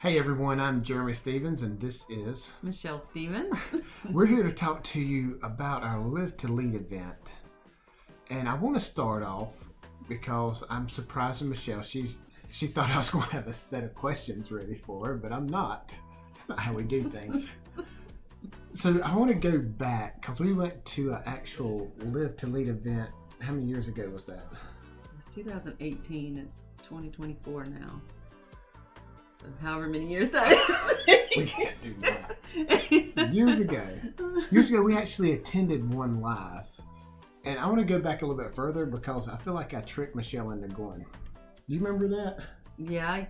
Hey everyone, I'm Jeremy Stevens and this is Michelle Stevens. We're here to talk to you about our Live to Lead event. And I want to start off because I'm surprising Michelle. She thought I was going to have a set of questions ready for her, but I'm not. It's not how we do things. So I want to go back because we went to an actual Live to Lead event. How many years ago was that? It was 2018. It's 2024 now. So however many years that is. We can't do that. Years ago, we actually attended one live. And I want to go back a little bit further because I feel like I tricked Michelle into going. Do you remember that? Yeah,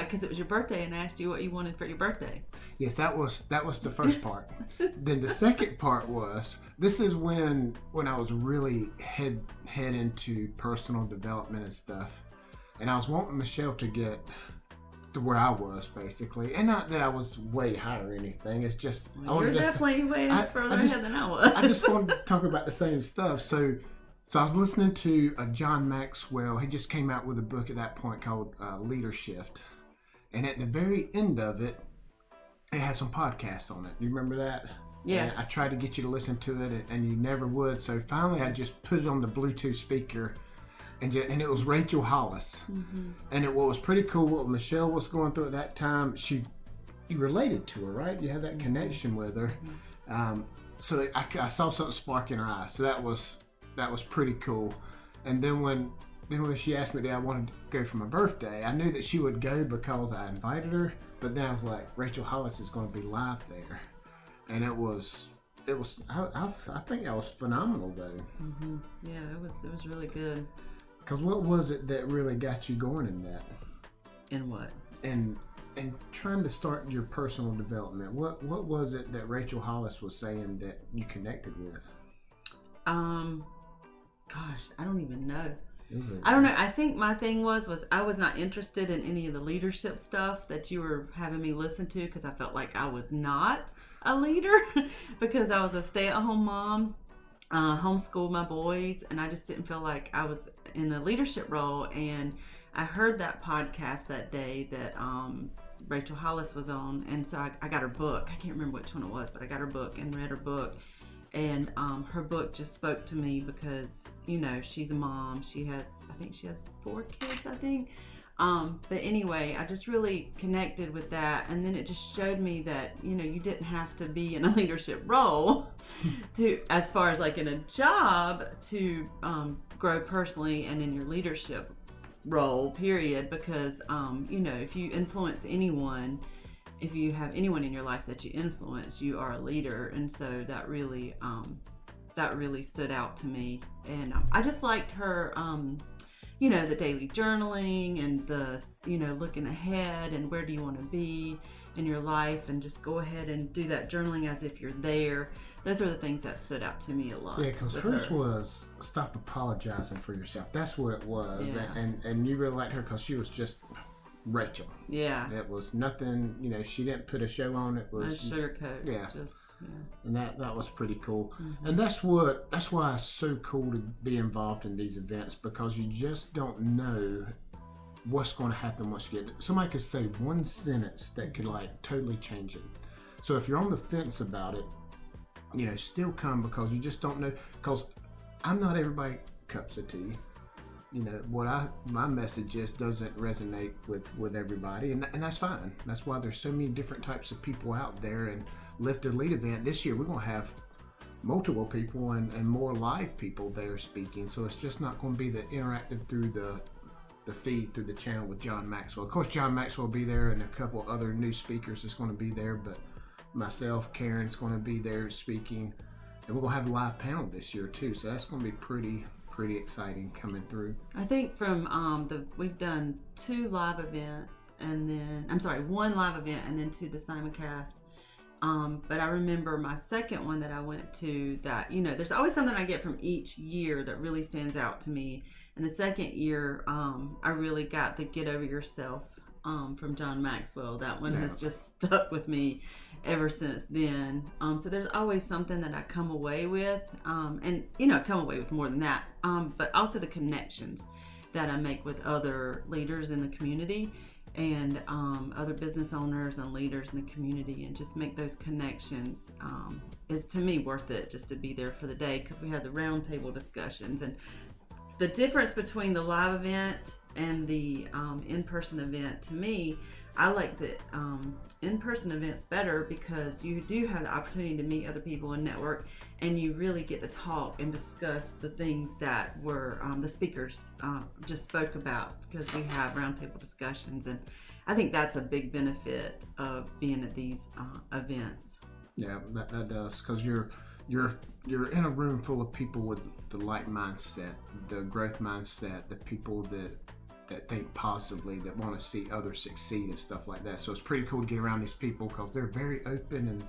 because it was your birthday and I asked you what you wanted for your birthday. Yes, that was the first part. Then the second part was, this is when I was really head into personal development and stuff. And I was wanting Michelle to get to where I was, basically. And not that I was way higher or anything. It's just... Well, you're definitely way further ahead than I was. I just wanted to talk about the same stuff. So I was listening to John Maxwell. He just came out with a book at that point called Leadership. And at the very end of it, it had some podcasts on it. Do you remember that? Yes. And I tried to get you to listen to it, and you never would. So finally, I just put it on the Bluetooth speaker. And it was Rachel Hollis. Mm-hmm. And what was pretty cool, what Michelle was going through at that time, you related to her, right? You had that connection with her. Mm-hmm. So I saw something spark in her eyes. So that was pretty cool. And then when she asked me that I wanted to go for my birthday, I knew that she would go because I invited her. But then I was like, Rachel Hollis is going to be live there. And it was. I think that was phenomenal though. Mm-hmm. Yeah, it was really good. Because what was it that really got you going in that? In what? And trying to start your personal development. What was it that Rachel Hollis was saying that you connected with? Gosh, I don't even know. I don't know. I think my thing was I was not interested in any of the leadership stuff that you were having me listen to because I felt like I was not a leader because I was a stay-at-home mom. Homeschooled my boys, and I just didn't feel like I was in the leadership role. And I heard that podcast that day that Rachel Hollis was on, and so I got her book. I can't remember which one it was, but I got her book and read her book. And her book just spoke to me because, she's a mom. I think she has 4 kids, I think. But anyway, I just really connected with that. And then it just showed me that, you didn't have to be in a leadership role as far as like in a job to grow personally and in your leadership role, period. Because, if you influence anyone, if you have anyone in your life that you influence, you are a leader. And so that really stood out to me. And I just liked her, the daily journaling and the, looking ahead and where do you want to be in your life and just go ahead and do that journaling as if you're there. Those are the things that stood out to me a lot. Yeah, because hers was stop apologizing for yourself. That's what it was. Yeah. And you really liked her because she was just Rachel. Yeah. It was nothing, she didn't put a show on. It was sugarcoat. Yeah. And that was pretty cool. Mm-hmm. And that's why it's so cool to be involved in these events because you just don't know what's going to happen once you get it. Somebody could say one sentence that could totally change it. So if you're on the fence about it, still come because you just don't know. Because I'm not everybody cups of tea. My message just doesn't resonate with everybody, and that's fine. That's why there's so many different types of people out there. And Live to Lead event this year, we're going to have multiple people and more live people there speaking. So it's just not going to be the interactive through the feed through the channel with John Maxwell. Of course, John Maxwell will be there, and a couple other new speakers is going to be there. But myself, Karen's going to be there speaking, and we're going to have a live panel this year too. So that's going to be pretty exciting coming through. I think from we've done 2 live events one live event and then 2 the simulcast. But I remember my second one that I went to that, there's always something I get from each year that really stands out to me. And the second year, I really got the Get Over Yourself from John Maxwell. That one has just stuck with me ever since then. So there's always something that I come away with, and come away with more than that, but also the connections that I make with other leaders in the community and other business owners and leaders in the community, and just make those connections is to me worth it, just to be there for the day, because we have the roundtable discussions. And the difference between the live event and the in-person event, to me, I like the in-person events better, because you do have the opportunity to meet other people and network, and you really get to talk and discuss the things that were the speakers just spoke about, because we have roundtable discussions. And I think that's a big benefit of being at these events. Yeah, that does, because you're in a room full of people with the like mindset, the growth mindset, the people that think positively, that want to see others succeed and stuff like that. So it's pretty cool to get around these people, because they're very open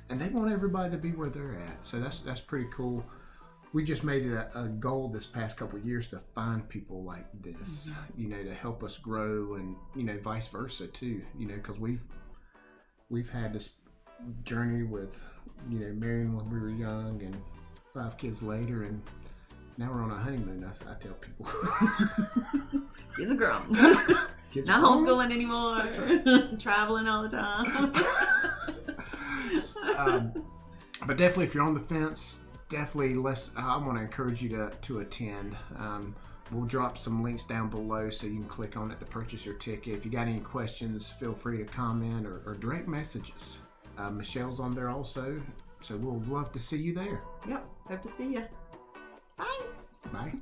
and they want everybody to be where they're at. So that's pretty cool. We just made it a goal this past couple of years to find people like this, to help us grow, and vice versa too. Because we've had this journey with marrying when we were young, and 5 kids later, and now we're on a honeymoon. I tell people. Kids are grown. Kids Not are grown. homeschooling anymore. Traveling all the time. But definitely, if you're on the fence, definitely I want to encourage you to attend. We'll drop some links down below so you can click on it to purchase your ticket. If you got any questions, feel free to comment or direct messages. Michelle's on there also, so we'll love to see you there. Yep, hope to see you. Bye. Bye.